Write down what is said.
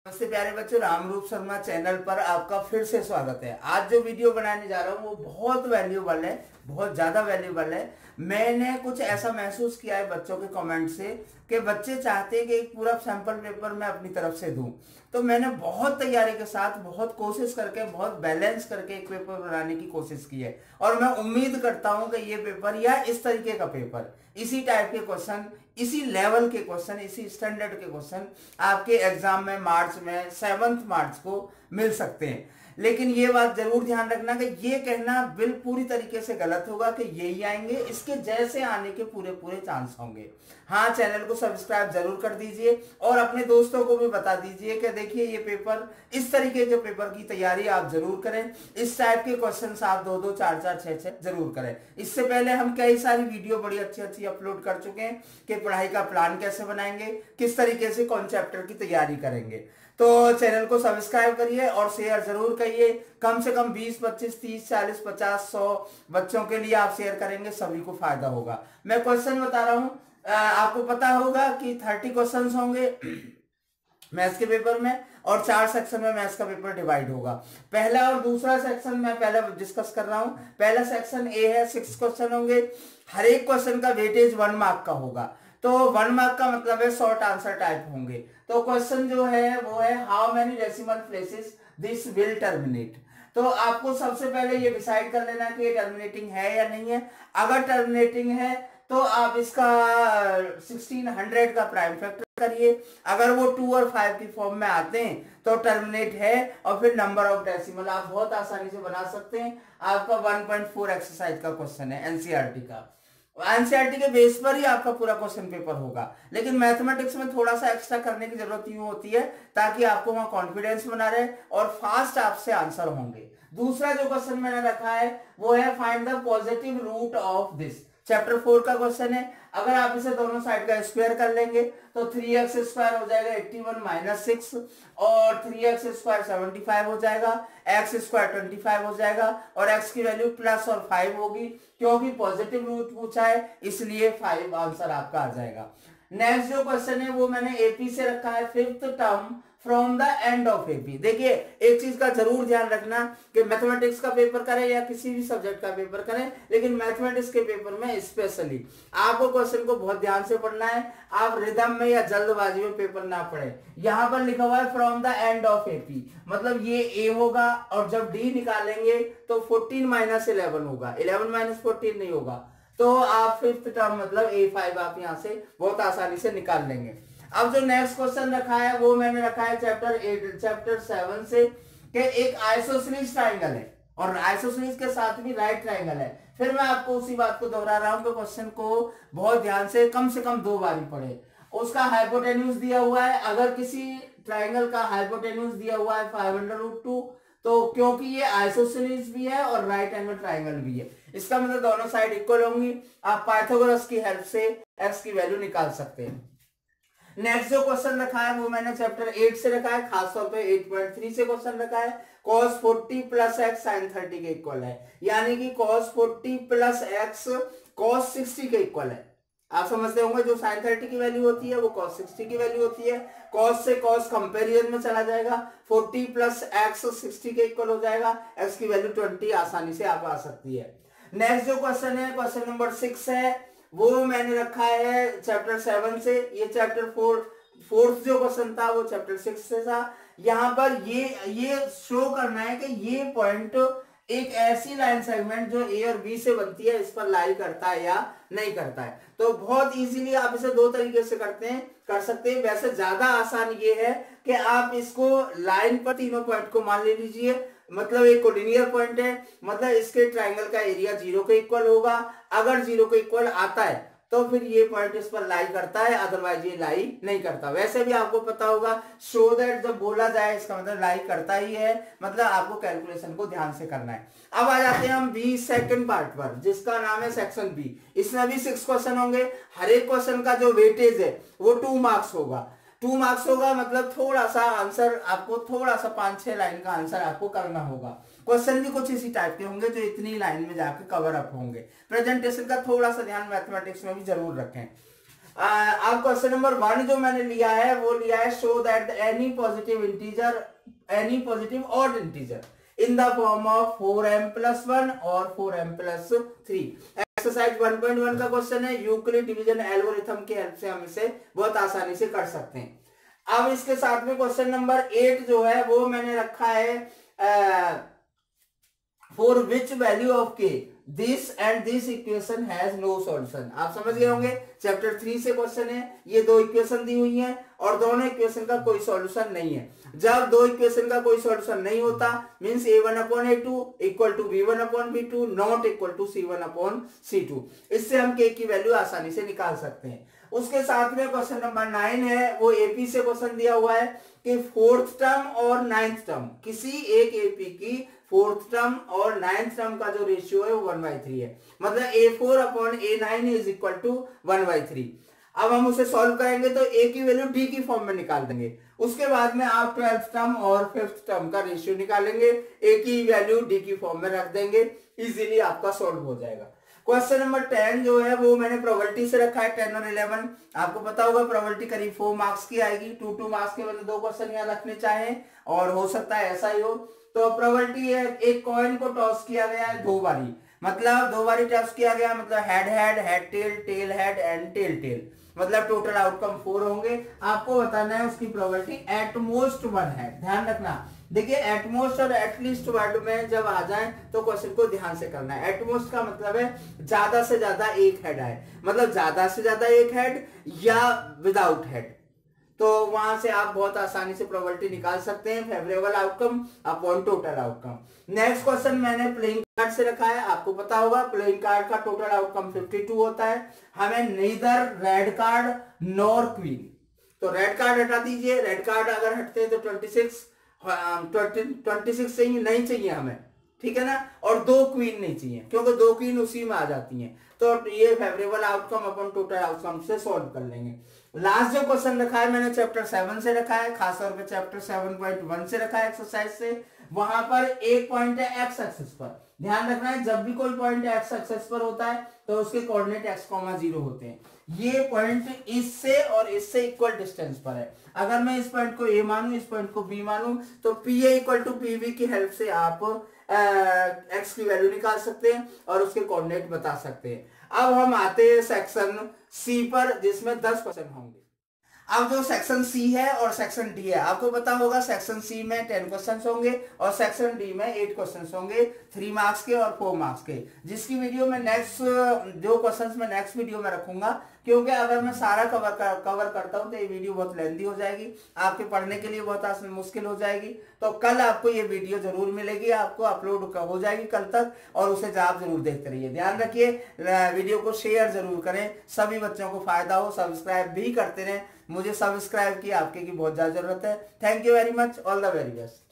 नमस्ते प्यारे बच्चों, रामरूप शर्मा चैनल पर आपका फिर से स्वागत है। आज जो वीडियो बनाने जा रहा हूँ वो बहुत वैल्यूबल है, बहुत ज़्यादा वैल्यूबल है। मैंने कुछ ऐसा महसूस किया है बच्चों के कमेंट से कि बच्चे चाहते हैं कि एक पूरा सैंपल पेपर मैं अपनी तरफ से दूं। तो मैंने बहुत तैयारी के साथ, बहुत कोशिश करके, बहुत बैलेंस करके एक पेपर बनाने की कोशिश की है। और मैं उम्मीद करता हूं कि ये पेपर या इस तरीके का पेपर, इसी टाइप के क्वेश्चन, इसी लेवल के क्वेश्चन, इसी स्टैंडर्ड के क्वेश्चन आपके एग्जाम में मार्च में 7 मार्च को मिल सकते हैं। लेकिन ये बात जरूर ध्यान रखना कि ये कहना बिल्कुल पूरी तरीके से गलत होगा कि यही आएंगे, इसके जैसे आने के पूरे पूरे चांस होंगे। हाँ, चैनल को सब्सक्राइब जरूर कर दीजिए और अपने दोस्तों को भी बता दीजिए कि देखिए ये पेपर, इस तरीके के पेपर की तैयारी आप जरूर करें। इस टाइप के क्वेश्चन आप 2-2, 4-4, 6-6 जरूर करें। इससे पहले हम कई सारी वीडियो बड़ी अच्छी अच्छी अपलोड कर चुके हैं कि पढ़ाई का प्लान कैसे बनाएंगे, किस तरीके से कौन चैप्टर की तैयारी करेंगे। तो चैनल को सब्सक्राइब करिए और शेयर जरूर करिए। कम से कम 20, 25, 30, 40, 50, 100 बच्चों के लिए आप शेयर करेंगे, सभी को फायदा होगा। मैं क्वेश्चन बता रहा हूं, आपको पता होगा कि 30 क्वेश्चन होंगे मैथ्स के पेपर में और 4 सेक्शन में मैथ्स का पेपर डिवाइड होगा। पहला और दूसरा सेक्शन मैं पहले डिस्कस कर रहा हूं। पहला सेक्शन ए है, 6 क्वेश्चन होंगे। हर एक क्वेश्चन का वेटेज 1 मार्क का होगा। तो 1 मार्क का मतलब है शॉर्ट आंसर टाइप होंगे। तो क्वेश्चन जो है वो है, how many decimal places this will terminate. तो आपको सबसे पहले ये डिसाइड कर लेना कि ये टर्मिनेटिंग है या नहीं है। अगर टर्मिनेटिंग है तो आप इसका 1600 का प्राइम फैक्टर करिए। अगर वो 2 और 5 की फॉर्म में आते हैं तो टर्मिनेट है, और फिर नंबर ऑफ डेसिमल आप बहुत आसानी से बना सकते हैं। आपका 1.4 एक्सरसाइज का क्वेश्चन है एनसीईआरटी का। एनसीईआरटी के बेस पर ही आपका पूरा क्वेश्चन पेपर होगा। लेकिन मैथमेटिक्स में थोड़ा सा एक्स्ट्रा करने की जरूरत यूं होती है ताकि आपको वहां कॉन्फिडेंस बना रहे और फास्ट आपसे आंसर होंगे। दूसरा जो क्वेश्चन मैंने रखा है वो है, find the positive root of this. Chapter 4 का क्वेश्चन है। अगर आप इसे दोनों साइड का स्क्वायर कर लेंगे तो 3x स्क्वायर हो जाएगा 81 माइनस 6 और 3x स्क्वायर 75 हो जाएगा, x स्क्वायर 25 हो जाएगा और x की वैल्यू प्लस और 5 होगी। क्योंकि पॉजिटिव रूट पूछा है इसलिए 5 आंसर आपका आ जाएगा। नेक्स्ट जो क्वेश्चन है वो मैंने एपी से रखा है, 5th term from the end of AP. देखिए एक चीज का जरूर ध्यान रखना कि मैथमेटिक्स का पेपर करें या किसी भी सब्जेक्ट का पेपर करें, लेकिन मैथमेटिक्स के पेपर में स्पेशली आपको क्वेश्चन को बहुत ध्यान से पढ़ना है। आप रिदम में या जल्दबाजी में पेपर ना पढ़े। यहां पर लिखा हुआ है from the end of AP, मतलब ये ए होगा और जब डी निकालेंगे तो 14 माइनस 11 होगा, 11 माइनस 14 नहीं होगा। तो आप 5th टर्म मतलब A5 आप यहां से बहुत आसानी से निकाल लेंगे। अब जो नेक्स्ट क्वेश्चन रखा है वो मैंने रखा है चैप्टर 7 से, कि एक आइसोसेलेस ट्राइंगल है और आइसोसेलेस के साथ भी राइट ट्राइंगल है। फिर मैं आपको उसी बात को दोहरा रहा हूं कि क्वेश्चन को बहुत ध्यान से कम 2 बार पढ़े। उसका हाइपोटेन्यूज दिया हुआ है। अगर किसी ट्राइंगल का हाइपोटेन्यूज दिया हुआ है 5√2, तो क्योंकि ये आइसोसेलेस भी है और राइट एंगल ट्राइंगल भी है, इसका मतलब दोनों साइड इक्वल होंगी। आप पाइथागोरस की हेल्प से x की वैल्यू निकाल सकते हैं। नेक्स्ट जो क्वेश्चन रखा है वो मैंने चैप्टर 8 से रखा है, खासतौर पे 8.3 से क्वेश्चन रखा है। cos 40 प्लस एक्स साइन 30 के इक्वल है, यानी कि cos 40 प्लस एक्स cos 60 के इक्वल है। आप समझते होंगे जो साइन 30 की वैल्यू होती है वो cos 60 की वैल्यू होती है। cos से cos कंपेरिजन में चला जाएगा, 40 प्लस एक्स 60 के इक्वल हो जाएगा, x की वैल्यू 20 आसानी से आप आ सकती है। नेक्स्ट जो क्वेश्चन है, क्वेश्चन नंबर 6 है, वो मैंने रखा है चैप्टर 7 से। ये चैप्टर 4th जो क्वेश्चन था वो चैप्टर 6 से था। यहां पर ये शो करना है कि ये पॉइंट एक ऐसी लाइन सेगमेंट जो ए और बी से बनती है इस पर लाई करता है या नहीं करता है। तो बहुत इजीली आप इसे 2 तरीके से कर सकते हैं। वैसे ज्यादा आसान ये है कि आप इसको लाइन पर तीनों पॉइंट को मान ले लीजिए, मतलब एक कोलिनियर पॉइंट है, मतलब इसके ट्राइंगल का एरिया 0 के इक्वल होगा। अगर 0 के इक्वल आता है तो फिर ये पॉइंट इस पर लाई करता है, अदरवाइज ये लाई नहीं करता। वैसे भी आपको पता होगा शो दैट जब बोला जाए इसका मतलब लाई करता ही है, मतलब आपको कैलकुलेशन को ध्यान से करना है। अब आ जाते हैं हम बी सेकंड पार्ट पर, जिसका नाम है सेक्शन बी। इसमें भी 6 क्वेश्चन होंगे। हर एक क्वेश्चन का जो वेटेज है वो 2 मार्क्स होगा। 2 मार्क्स होगा मतलब थोड़ा सा आंसर आपको, थोड़ा सा 5-6 लाइन का आंसर आपको करना होगा। क्वेश्चन भी कुछ इसी टाइप के होंगे जो इतनी लाइन में जाके कवर अप होंगे। प्रेजेंटेशन का थोड़ा सा ध्यान मैथमेटिक्स में भी जरूर रखें। अब क्वेश्चन नंबर 1 जो मैंने लिया है वो लिया है, show that any positive odd integer in the form of 4m+1 और 4m+3। एक्सरसाइज 1.1 का क्वेश्चन है, यूक्लिड डिवीजन एल्गोरिथम की हेल्प से हम इसे बहुत आसानी से कर सकते हैं। अब इसके साथ में क्वेश्चन नंबर 8 जो है वो मैंने रखा है, for which value of k this and this equation has no solution. आप समझ गए होंगे, चैप्टर 3 से क्वेश्चन है, ये दो इक्वेशन दी हुई हैं और दोनों इक्वेशन का कोई सॉल्यूशन नहीं है। जब दो इक्वेशन का कोई सॉल्यूशन नहीं होता means a1/a2 equal to b1/b2 not equal to c1/c2। इससे हम k की वैल्यू आसानी से निकाल सकते हैं। उसके साथ में क्वेश्चन नंबर 9 है, वो एपी से क्वेश्चन दिया हुआ है कि फोर्थ टर्म और नाइन्थ टर्म, किसी एक एपी की फोर्थ टर्म और नाइन्थ टर्म का जो रेशियो है वो 1/3 है, मतलब a4/a9 इज इक्वल टू 1/3। अब हम उसे सॉल्व करेंगे तो a की वैल्यू d की फॉर्म में निकाल देंगे। उसके बाद में आप 12th टर्म और 5th टर्म का रेशियो निकालेंगे, a की वैल्यू d की फॉर्म में रख देंगे, इजीली आपका सॉल्व हो जाएगा। क्वेश्चन नंबर 10 जो है वो मैंने प्रोबेबिलिटी से रखा है, 10 और 11। आपको पता होगा प्रोबेबिलिटी करीब 4 मार्क्स की आएगी, 2 मार्क्स के बदले 2 क्वेश्चन यहाँ रखने चाहे और हो सकता है ऐसा ही हो। तो प्रोबेबिलिटी है, एक कॉइन को टॉस किया गया है 2 बारी, मतलब 2 बारी टॉस किया गया, मतलब head head, head tail, tail head and tail tail, मतलब टोटल आउटकम 4 होंगे। आपको बताना है उसकी प्रोबेबिलिटी एटमोस्ट 1 है। ध्यान रखना, देखिए एटमोस्ट और एटलीस्ट वर्ड में जब आ जाए तो क्वेश्चन को ध्यान से करना है। एटमोस्ट का मतलब है ज्यादा से ज्यादा एक हेड आए, मतलब ज्यादा से ज्यादा एक हेड या विदाउट हेड, तो वहां से आप बहुत आसानी से प्रोबेबिलिटी निकाल सकते हैं, favourable outcome upon total outcome. Next question मैंने प्लेइंग कार्ड से रखा है, आपको पता होगा प्लेइंग कार्ड का टोटल आउटकम 52 होता है। हमें neither red card nor queen, तो रेड कार्ड हटा दीजिए, रेड कार्ड अगर हटते हैं तो 26 चाहिए, नहीं चाहिए हमें, ठीक है ना, और 2 क्वीन नहीं चाहिए क्योंकि 2 क्वीन उसी में आ जाती हैं, तो ये फेवरेबल आउटकम अपन टोटल आउटकम से सॉल्व कर लेंगे। लास्ट जो क्वेश्चन रखा है मैंने चैप्टर 7 से रखा है, खासतौर पे चैप्टर 7.1 से रखा है एक्सरसाइज से। वहां पर एक पॉइंट है एक्स एक्सिस पर, ध्यान रखना है जब भी कोई पॉइंट एक्स एक्सिस पर होता है तो उसके कोऑर्डिनेट x,0 होते हैं। ये पॉइंट इससे और इससे इक्वल डिस्टेंस पर है। अगर मैं इस पॉइंट को a मानूं, इस पॉइंट को b मानूं, तो PA इक्वल टू PB की हेल्प से आप x की वैल्यू निकाल सकते हैं और उसके कोऑर्डिनेट बता सकते हैं। अब हम आते हैं सेक्शन C पर, जिसमें 10 क्वेश्चन होंगे। अब जो सेक्शन C है और सेक्शन D है, आपको पता होगा सेक्शन C में 10 क्वेश्चन होंगे और सेक्शन D में 8 क्वेश्चन होंगे, 3 मार्क्स के और 4 मार्क्स के, जिसकी वीडियो में नेक्स्ट जो क्वेश्चंस में नेक्स्ट वीडियो में रखूंगा, क्योंकि अगर मैं सारा कवर करता हूं तो ये वीडियो बहुत लेंथी हो जाएगी, आपके पढ़ने के लिए बहुत मुश्किल हो जाएगी। तो कल आपको ये वीडियो जरूर मिलेगी, आपको अपलोड हो जाएगी कल तक, और उसे आप जरूर देखते रहिए। ध्यान रखिए, वीडियो को शेयर जरूर करें, सभी बच्चों को फायदा हो, सब्सक्राइब भी करते रहें। मुझे सब्सक्राइब की आपके की बहुत ज्यादा जरूरत है। Thank you very much, all the very best.